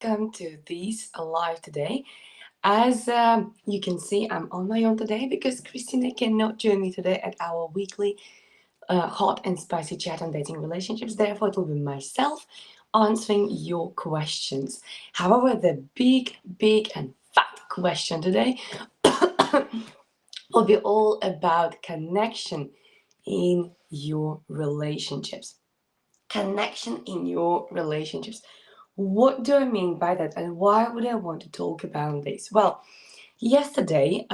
welcome to this live today. As you can see, I'm on my own today because Cristina cannot join me today at our weekly hot and spicy chat on dating relationships. Therefore, it will be myself answering your questions. However, the big, and fat question today will be all about connection in your relationships. Connection in your relationships. What do I mean by that, and why would I want to talk about this? Well, yesterday,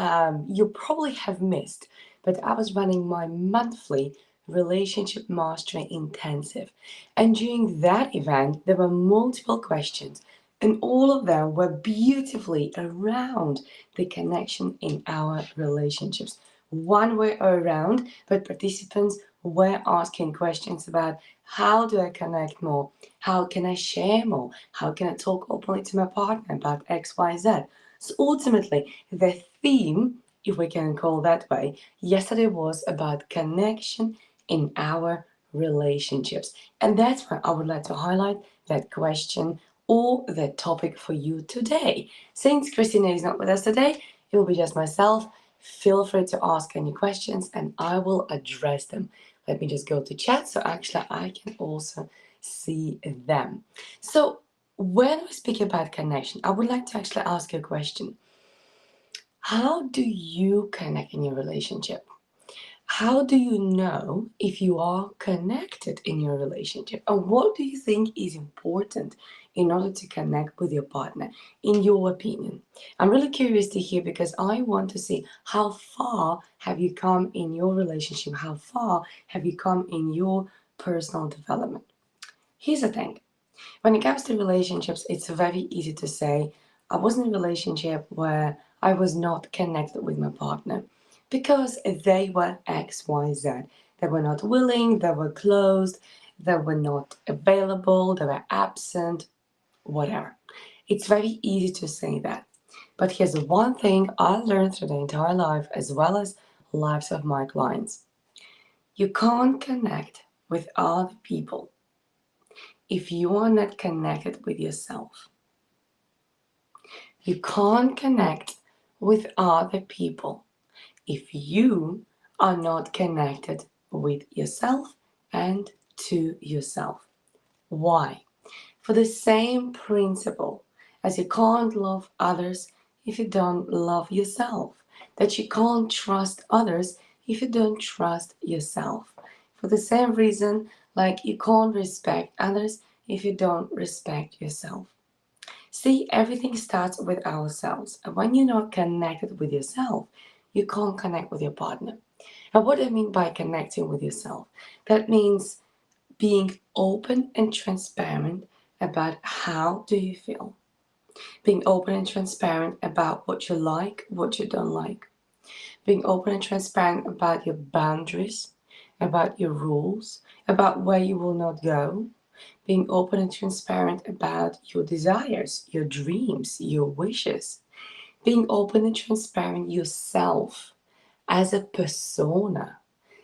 you probably have missed, but I was running my monthly relationship mastery intensive. And during that event, there were multiple questions, and all of them were beautifully around the connection in our relationships. One way around, but participants were asking questions about how do I connect more? How can I share more? How can I talk openly to my partner about X, Y, Z? So ultimately, the theme, if we can call that way, yesterday was about connection in our relationships. And that's why I would like to highlight that question or that topic for you today. Since Cristina is not with us today, it will be just myself. Feel free to ask any questions and I will address them. Let me just go to chat so actually I can also see them. So when we speak about connection, I would like to actually ask you a question. How do you connect in your relationship? How do you know if you are connected in your relationship? And what do you think is important in order to connect with your partner, in your opinion? I'm really curious to hear because I want to see how far have you come in your relationship? How far have you come in your personal development? Here's the thing. When it comes to relationships, it's very easy to say, I was in a relationship where I was not connected with my partner because they were X, Y, Z. They were not willing, they were closed, they were not available, they were absent, whatever. It's very easy to say that. But here's the one thing I learned through the entire life, as well as lives of my clients. You can't connect with other people if you are not connected with yourself. You can't connect with other people if you are not connected with yourself and to yourself. Why? For the same principle as you can't love others if you don't love yourself, that you can't trust others if you don't trust yourself. For the same reason, like you can't respect others if you don't respect yourself. See, everything starts with ourselves. And when you're not connected with yourself, you can't connect with your partner. And what I mean by connecting with yourself, that means being open and transparent about how do you feel. Being open and transparent about what you like, what you don't like. Being open and transparent about your boundaries, about your rules, about where you will not go, being open and transparent about your desires, your dreams, your wishes, being open and transparent yourself as a persona,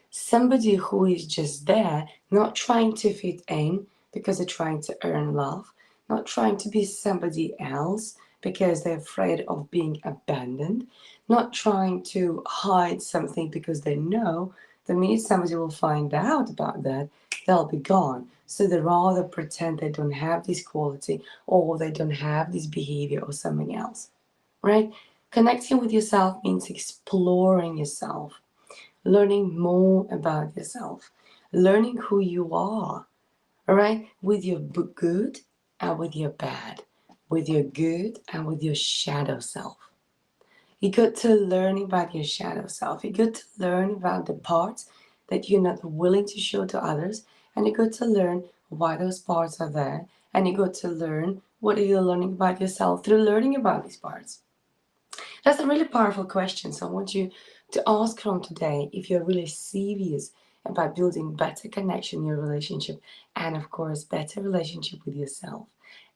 somebody who is just there, not trying to fit in because they're trying to earn love, not trying to be somebody else because they're afraid of being abandoned, not trying to hide something because they know the minute somebody will find out about that, they'll be gone. So they rather pretend they don't have this quality or they don't have this behavior or something else, right? Connecting with yourself means exploring yourself, learning more about yourself, learning who you are, all right? With your good and with your bad, with your good and with your shadow self. You got to learn about your shadow self. You got to learn about the parts that you're not willing to show to others, and you got to learn why those parts are there, and you got to learn what you're learning about yourself through learning about these parts. That's a really powerful question. So I want you to ask from today if you're really serious about building better connection in your relationship and of course better relationship with yourself.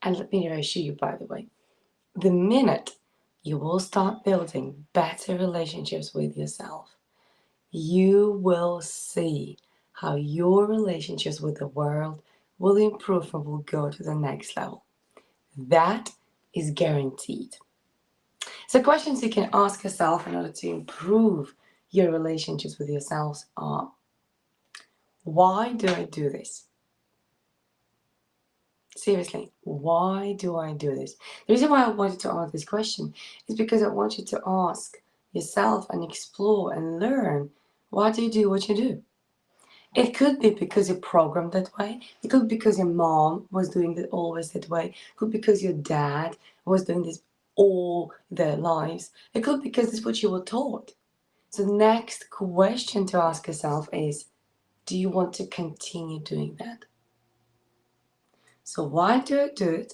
And let me assure you, by the way, the minute you will start building better relationships with yourself, you will see how your relationships with the world will improve and will go to the next level. That is guaranteed. So questions you can ask yourself in order to improve your relationships with yourselves are, why do I do this? Seriously, why do I do this? The reason why I wanted to ask this question is because I want you to ask yourself and explore and learn, why do you do what you do? It could be because you're programmed that way. It could be because your mom was doing it always that way. It could be because your dad was doing this all their lives. It could be because this is what you were taught. So the next question to ask yourself is, do you want to continue doing that? So why do I do it?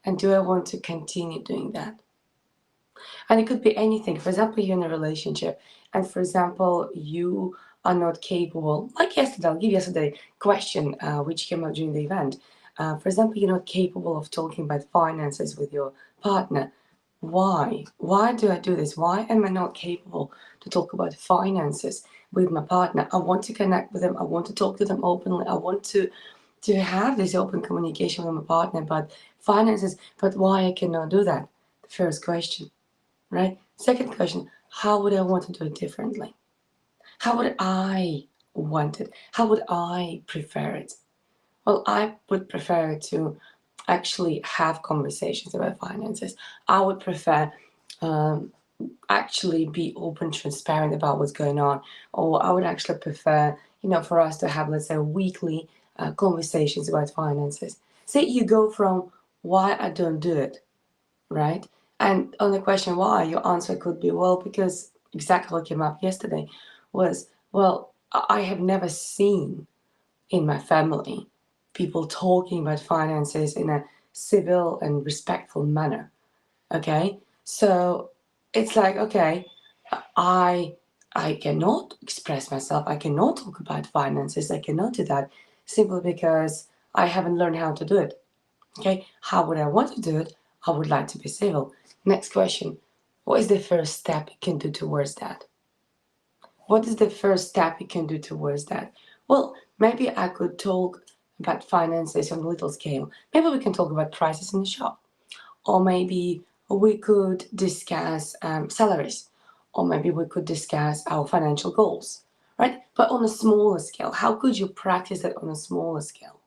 And do I want to continue doing that? And it could be anything. For example, you're in a relationship, and for example, you are not capable, like yesterday, I'll give yesterday question which came up during the event. For example, you're not capable of talking about finances with your partner. Why? Why do I do this? Why am I not capable to talk about finances with my partner? I want to connect with them. I want to talk to them openly. I want to have this open communication with my partner about finances, but why I cannot do that? The first question, right? Second question, how would I want to do it differently? How would I want it? How would I prefer it? Well, I would prefer to actually have conversations about finances. I would prefer um, actually be open, transparent about what's going on. Or I would actually prefer, for us to have, let's say, weekly conversations about finances. Say you go from why I don't do it, right? And on the question why, your answer could be, well, because exactly what came up yesterday was, well, I have never seen in my family people talking about finances in a civil and respectful manner. Okay, so it's like, okay, I I cannot express myself. I cannot talk about finances. I cannot do that simply because I haven't learned how to do it. Okay, how would I want to do it? I would like to be civil. Next question: what is the first step you can do towards that? What is the first step you can do towards that? Well, maybe I could talk about finances on a little scale. Maybe we can talk about prices in the shop, or maybe we could discuss salaries, or maybe we could discuss our financial goals, right? But on a smaller scale, how could you practice that on a smaller scale,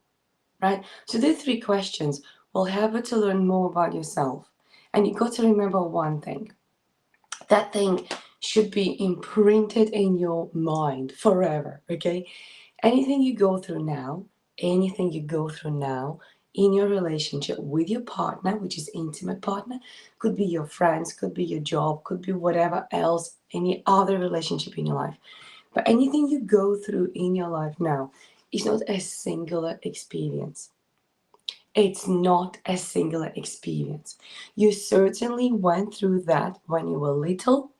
right? So these three questions will help you to learn more about yourself. And you got to remember one thing. That thing should be imprinted in your mind forever, okay? Anything you go through now in your relationship with your partner, which is intimate partner, could be your friends, could be your job, could be whatever else, any other relationship in your life. But anything you go through in your life now is not a singular experience. It's not a singular experience. You certainly went through that when you were little,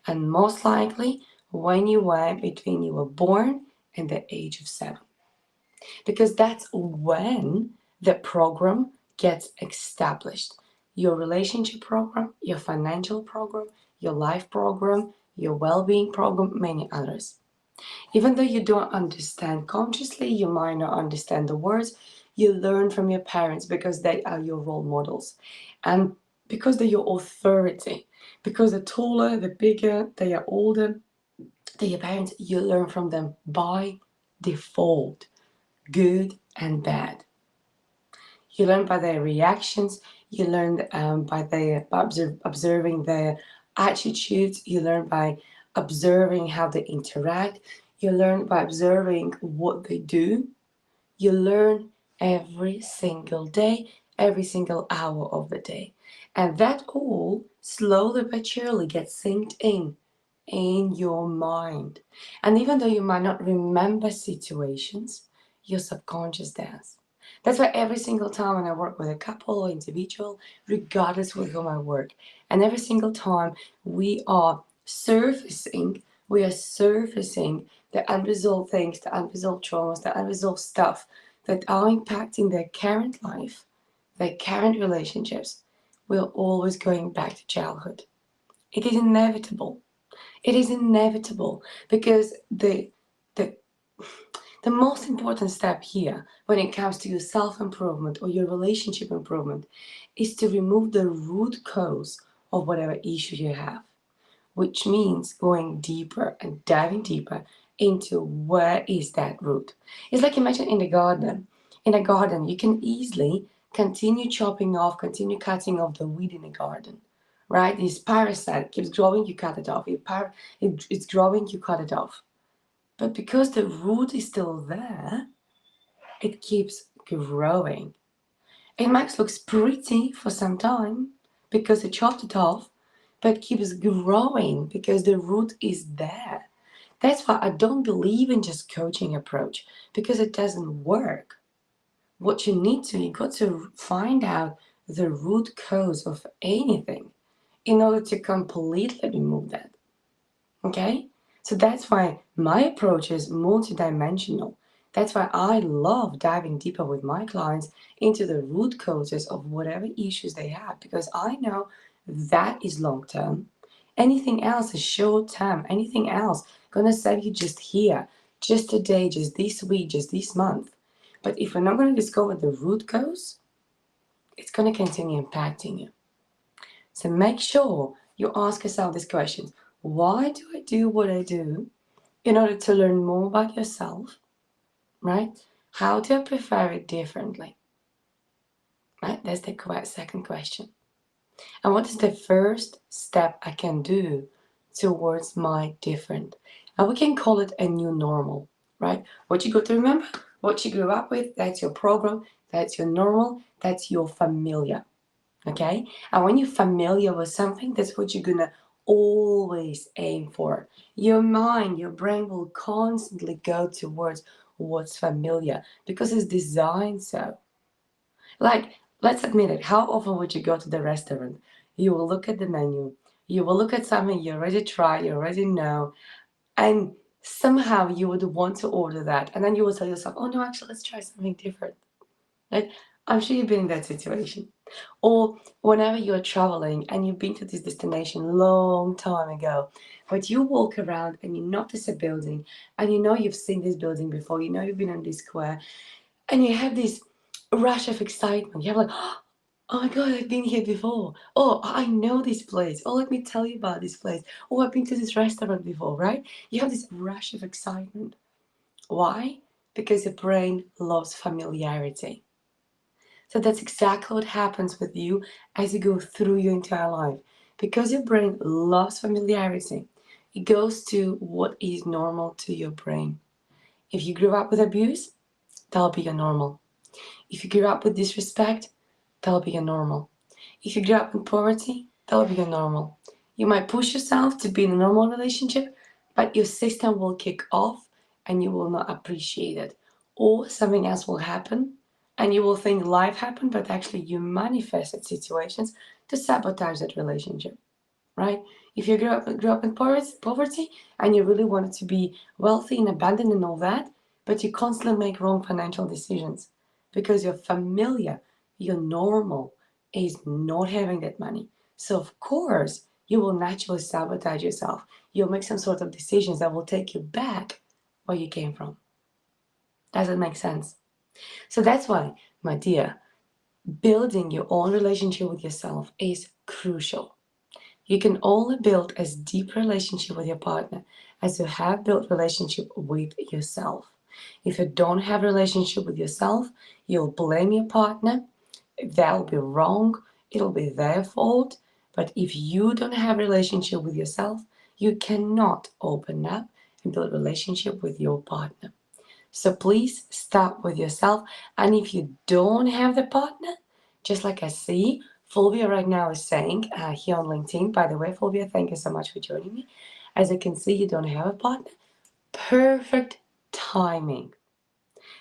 and most likely when you were between you were born and the age of 7, because that's when the program gets established. Your relationship program, your financial program, your life program, your well-being program, many others. Even though you don't understand consciously, you might not understand the words, you learn from your parents because they are your role models. And because they're your authority, because the taller, the bigger, they are older, they're your parents, you learn from them by default, good and bad. You learn by their reactions, you learn by observing their attitudes, you learn by observing how they interact, you learn by observing what they do, you learn every single day, every single hour of the day. And that all slowly but surely gets synced in your mind. And even though you might not remember situations, your subconscious does. That's why every single time when I work with a couple or individual, regardless with whom I work, and every single time we are surfacing the unresolved things, the unresolved traumas, the unresolved stuff that are impacting their current life, their current relationships. We're always going back to childhood. It is inevitable. It is inevitable because the The most important step here when it comes to your self-improvement or your relationship improvement is to remove the root cause of whatever issue you have, which means going deeper and diving deeper into where is that root. It's like imagine in the garden. In a garden, you can easily continue chopping off, continue cutting off the weed in the garden, right? This parasite keeps growing, you cut it off. It's growing, you cut it off. But because the root is still there, it keeps growing. It might look pretty for some time because it chopped it off, but it keeps growing because the root is there. That's why I don't believe in just coaching approach because it doesn't work. What you got to find out the root cause of anything in order to completely remove that. Okay? So that's why my approach is multidimensional. That's why I love diving deeper with my clients into the root causes of whatever issues they have because I know that is long term. Anything else is short term. Anything else gonna save you just here, just today, just this week, just this month. But if we're not gonna discover the root cause, it's gonna continue impacting you. So make sure you ask yourself these questions. Why do I do what I do? In order to learn more about yourself, right? How do I prefer it differently? Right? That's the second question. And what is the first step I can do towards my different? And we can call it a new normal, right? What you got to remember, what you grew up with, that's your program, that's your normal, that's your familiar. Okay? And when you're familiar with something, that's what you're gonna always aim for. Your mind, your brain will constantly go towards what's familiar because it's designed so. Like, let's admit it, how often would you go to the restaurant? You will look at the menu, you will look at something you already tried, you already know, and somehow you would want to order that. And then you will tell yourself, oh no, actually, let's try something different. Right? I'm sure you've been in that situation. Or whenever you're traveling and you've been to this destination a long time ago, but you walk around and you notice a building and you know you've seen this building before, you know you've been on this square, and you have this rush of excitement. You have like, oh my God, I've been here before. Oh, I know this place. Oh, let me tell you about this place. Oh, I've been to this restaurant before, right? You have this rush of excitement. Why? Because your brain loves familiarity. So that's exactly what happens with you as you go through your entire life. Because your brain loves familiarity, it goes to what is normal to your brain. If you grew up with abuse, that'll be your normal. If you grew up with disrespect, that'll be your normal. If you grew up in poverty, that'll be your normal. You might push yourself to be in a normal relationship, but your system will kick off and you will not appreciate it. Or something else will happen and you will think life happened, but actually you manifested situations to sabotage that relationship, right? If you grew up in poverty and you really wanted to be wealthy and abundant and all that, but you constantly make wrong financial decisions because you're familiar, you're normal is not having that money. So of course you will naturally sabotage yourself. You'll make some sort of decisions that will take you back where you came from. Does it make sense? So that's why, my dear, building your own relationship with yourself is crucial. You can only build as deep relationship with your partner as you have built relationship with yourself. If you don't have relationship with yourself, you'll blame your partner. That'll be wrong. It'll be their fault. But if you don't have relationship with yourself, you cannot open up and build relationship with your partner. So please start with yourself. And if you don't have the partner, just like I see, Fulvia right now is saying here on LinkedIn, by the way, Fulvia, thank you so much for joining me. As you can see, you don't have a partner. Perfect timing.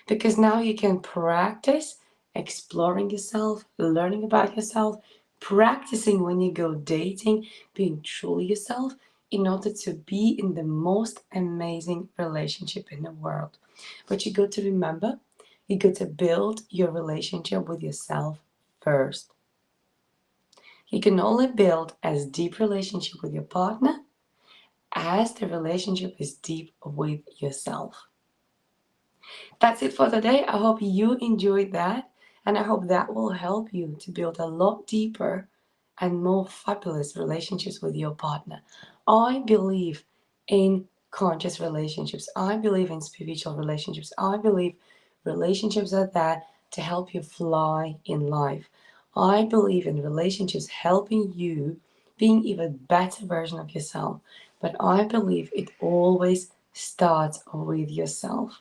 Because now you can practice exploring yourself, learning about yourself, practicing when you go dating, being truly yourself in order to be in the most amazing relationship in the world. But you got to remember, you got to build your relationship with yourself first. You can only build as deep relationship with your partner as the relationship is deep with yourself. That's it for today. I hope you enjoyed that, and I hope that will help you to build a lot deeper and more fabulous relationships with your partner. I believe in conscious relationships. I believe in spiritual relationships. I believe relationships are there to help you fly in life. I believe in relationships helping you being even better version of yourself. But I believe it always starts with yourself.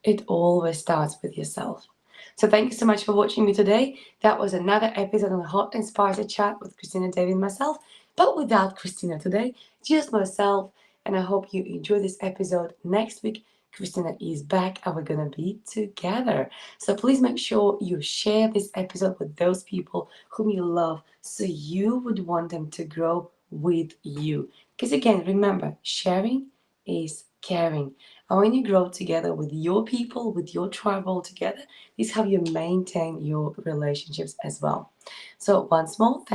It always starts with yourself. So thank you so much for watching me today. That was another episode on the Hot and Spicy Chat with Cristina, Davy, and myself, but without Cristina today, just myself. And I hope you enjoy this episode. Next week, Cristina is back and we're gonna be together. So please make sure you share this episode with those people whom you love so you would want them to grow with you. Because again, remember, sharing is caring. And when you grow together with your people, with your tribe all together, this is how you maintain your relationships as well. So once more, thank